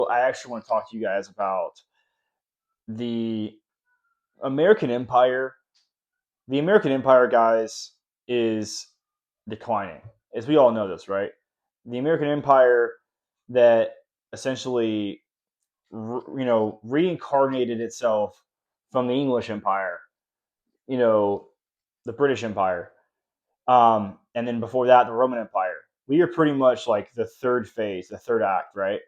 I actually want to talk to you guys about the American Empire. The American Empire, guys, is declining. As we all know this, right? The American Empire that essentially, reincarnated itself from the English Empire, you know, the British Empire, and then before that, the Roman Empire. We are pretty much like the third phase, the third act, right?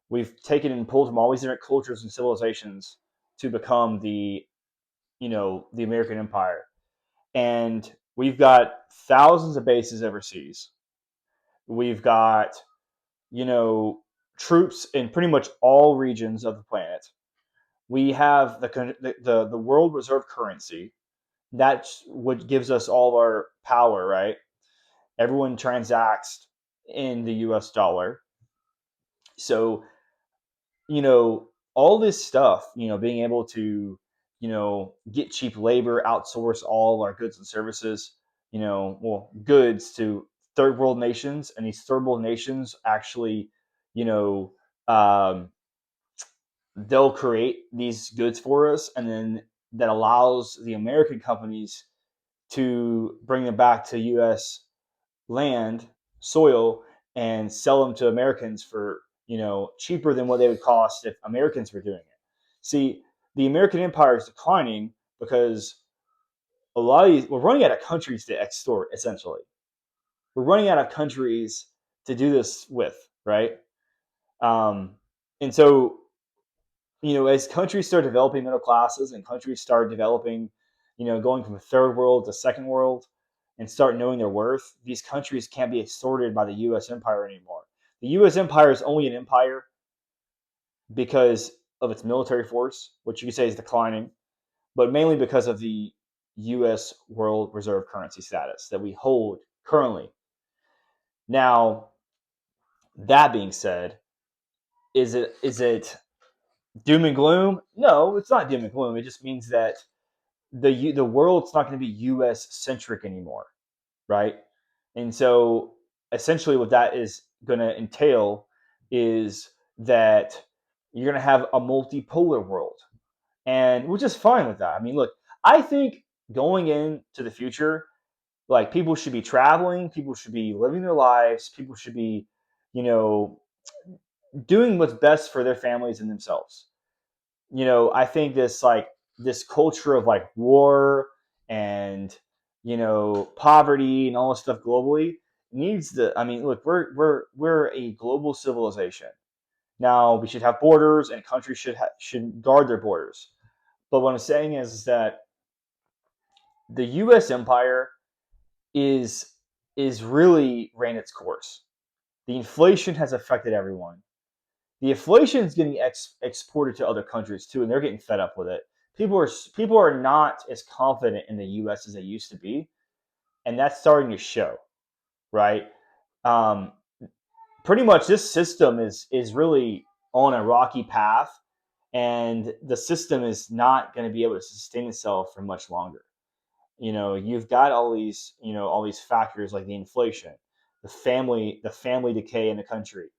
We've taken and pulled from all these different cultures and civilizations to become the American Empire. And we've got thousands of bases overseas. We've got, you know, troops in pretty much all regions of the planet. We have the world reserve currency. That's what gives us all of our power, right? Everyone transacts in the US dollar. So all this stuff, being able to, get cheap labor, outsource all our goods and services, goods to third world nations, and these third world nations actually, you know, um, they'll create these goods for us, and then that allows the American companies to bring them back to U.S. land, soil, and sell them to Americans for cheaper than what they would cost if Americans were doing it. See, the American empire is declining because a lot of these we're running out of countries to extort. Essentially, we're running out of countries to do this with, right? Um, and so as countries start developing middle classes and countries start developing, going from third world to second world and start knowing their worth, these countries can't be extorted by the U.S. empire anymore. The U.S. empire is only an empire because of its military force, which you could say is declining, but mainly because of the U.S. world reserve currency status that we hold currently. Now, that being said, is it doom and gloom? No, it's not doom and gloom. It just means that the world's not going to be U.S. centric anymore, right? And so essentially, what that is going to entail is that you're going to have a multipolar world, and we're just fine with that. I mean, look, I think going into the future, like people should be traveling, people should be living their lives, people should be, you know, doing what's best for their families and themselves. I think this culture of like war and poverty and all this stuff globally needs to. I mean, look, we're a global civilization. Now we should have borders, and countries should guard their borders. But what I'm saying is that the U.S. empire is is really ran its course. The inflation has affected everyone. The inflation is getting exported to other countries too, and they're getting fed up with it. People are not as confident in the U.S. as they used to be, and that's starting to show, right? Um, Pretty much, this system is really on a rocky path, and the system is not going to be able to sustain itself for much longer. You've got all these factors like the inflation, the family decay in the country.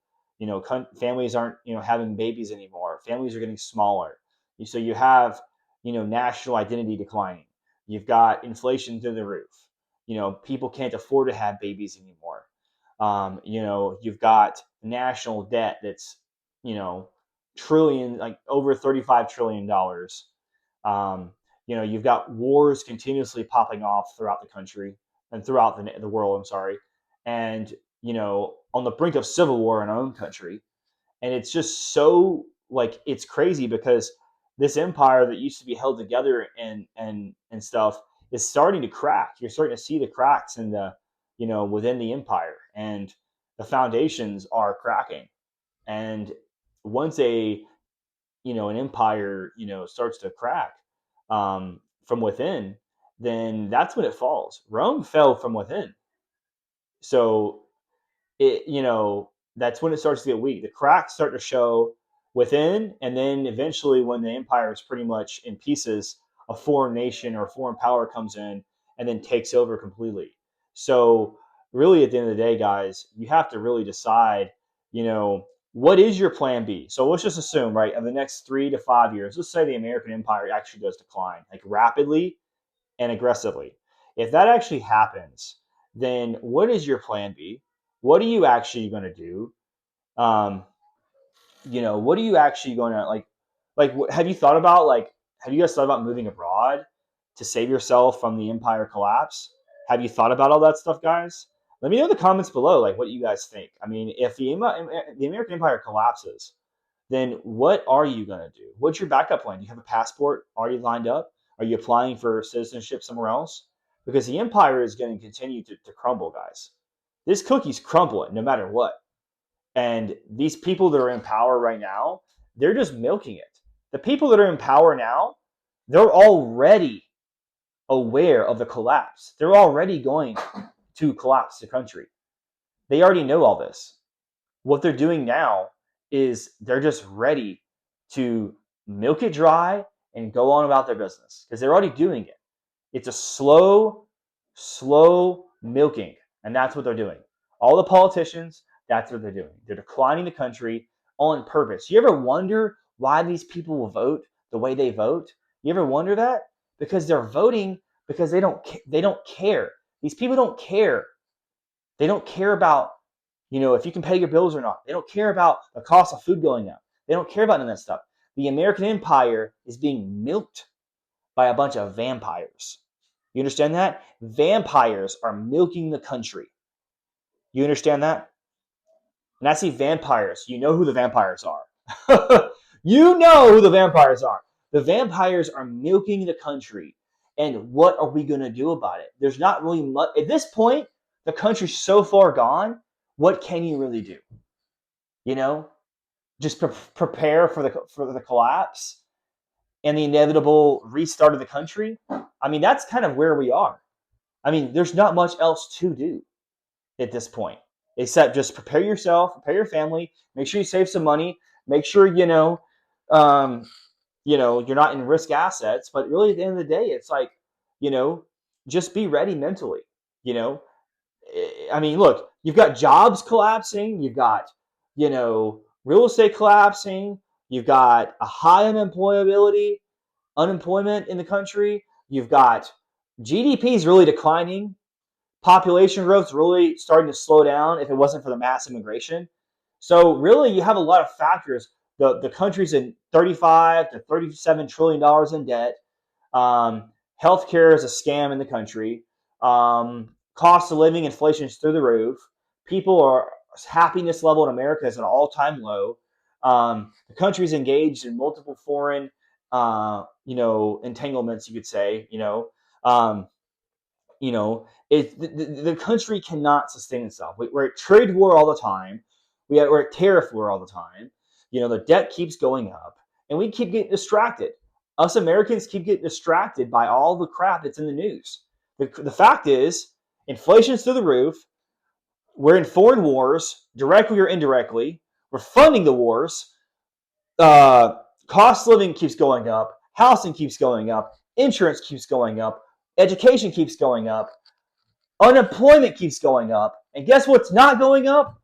Families aren't having babies anymore. Families are getting smaller. So you have national identity declining. You've got inflation through the roof. People can't afford to have babies anymore. You've got national debt that's trillion, like over $35 trillion. um, you've got wars continuously popping off throughout the country and throughout the world. I'm sorry, and on the brink of civil war in our own country, and it's just so like it's crazy because this empire that used to be held together and stuff is starting to crack. You're starting to see the cracks in the within the empire, and the foundations are cracking. And once an empire starts to crack from within, then that's when it falls. Rome fell from within, so that's when it starts to get weak. The cracks start to show within, and then eventually, when the empire is pretty much in pieces, a foreign nation or a foreign power comes in and then takes over completely. So really, at the end of the day, guys, you have to really decide, you know, what is your plan B? So let's just assume, right, in the next 3 to 5 years, let's say the American empire actually does decline, like rapidly and aggressively. If that actually happens, then what is your plan B? What are you actually going to do? Um, what are you actually going to have you thought about have you guys thought about moving abroad to save yourself from the empire collapse? Have you thought about all that stuff, guys? Let me know in the comments below, like what you guys think. I mean, if the American empire collapses, then what are you going to do? What's your backup plan? Do you have a passport already lined up? Are you applying for citizenship somewhere else? Because the empire is going to continue to crumble, guys. This cookie's crumbling no matter what. And these people that are in power right now, they're just milking it. The people that are in power now, they're already aware of the collapse. They're already going to collapse the country. They already know all this. What they're doing now is they're just ready to milk it dry and go on about their business because they're already doing it. It's a slow milking, and that's what they're doing. All the politicians, that's what they're doing. They're declining the country on purpose. You ever wonder why these people will vote the way they vote? You ever wonder that? Because they're voting because they don't care. These people don't care. They don't care about if you can pay your bills or not. They don't care about the cost of food going up. They don't care about none of that stuff. The American empire is being milked by a bunch of vampires. You understand that? Vampires are milking the country. You understand that? And I see vampires. You know who the vampires are. You know who the vampires are. The vampires are milking the country. And what are we going to do about it? There's not really much. At this point, the country's so far gone. What can you really do? You know, just prepare for the collapse and the inevitable restart of the country. I mean, that's kind of where we are. I mean, there's not much else to do at this point except just prepare yourself, prepare your family, make sure you save some money, make sure um, you're not in risk assets. But really, at the end of the day, it's like you know, just be ready mentally. You know, I mean, look, you've got jobs collapsing, you've got real estate collapsing, you've got a high unemployment in the country, you've got GDP is really declining. Population growth is really starting to slow down if it wasn't for the mass immigration. So really, you have a lot of factors. The country's in 35 to 37 trillion dollars in debt. Um, Healthcare is a scam in the country. Cost of living, inflation is through the roof. People are happiness level in America is at an all-time low. The country's engaged in multiple foreign, entanglements. You could say, um, the country cannot sustain itself. We're at trade war all the time. We're at tariff war all the time. The debt keeps going up, and we keep getting distracted. Us Americans keep getting distracted by all the crap that's in the news. The fact is, inflation's through the roof. We're in foreign wars, directly or indirectly. We're funding the wars. Uh, Cost of living keeps going up. Housing keeps going up. Insurance keeps going up. Education keeps going up. Unemployment keeps going up. And guess what's not going up?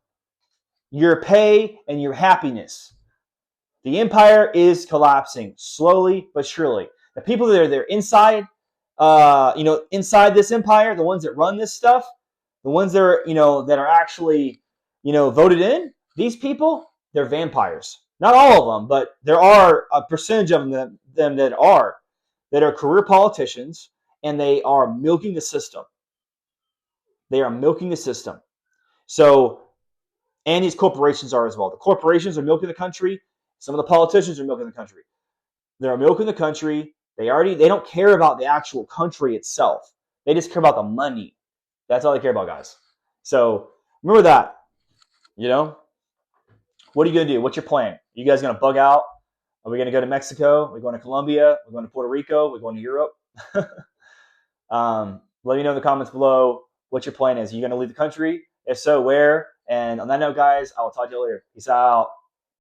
Your pay and your happiness. The empire is collapsing slowly but surely. The people that are there inside, inside this empire, the ones that run this stuff, the ones that are actually, voted in, these people, they're vampires. Not all of them, but there are a percentage of them that are career politicians, and they are milking the system. They are milking the system. So, and these corporations are as well. The corporations are milking the country. Some of the politicians are milking the country. They're milking the country. They don't care about the actual country itself. They just care about the money. That's all they care about, guys. So remember that. You know, what are you gonna do? What's your plan? Are you guys gonna bug out? Are we gonna go to Mexico? Are we going to Colombia? We're going to Puerto Rico? We're going to Europe? Let me know in the comments below what your plan is. Are you going to leave the country? If so, where? And on that note, guys, I will talk to you later. Peace out.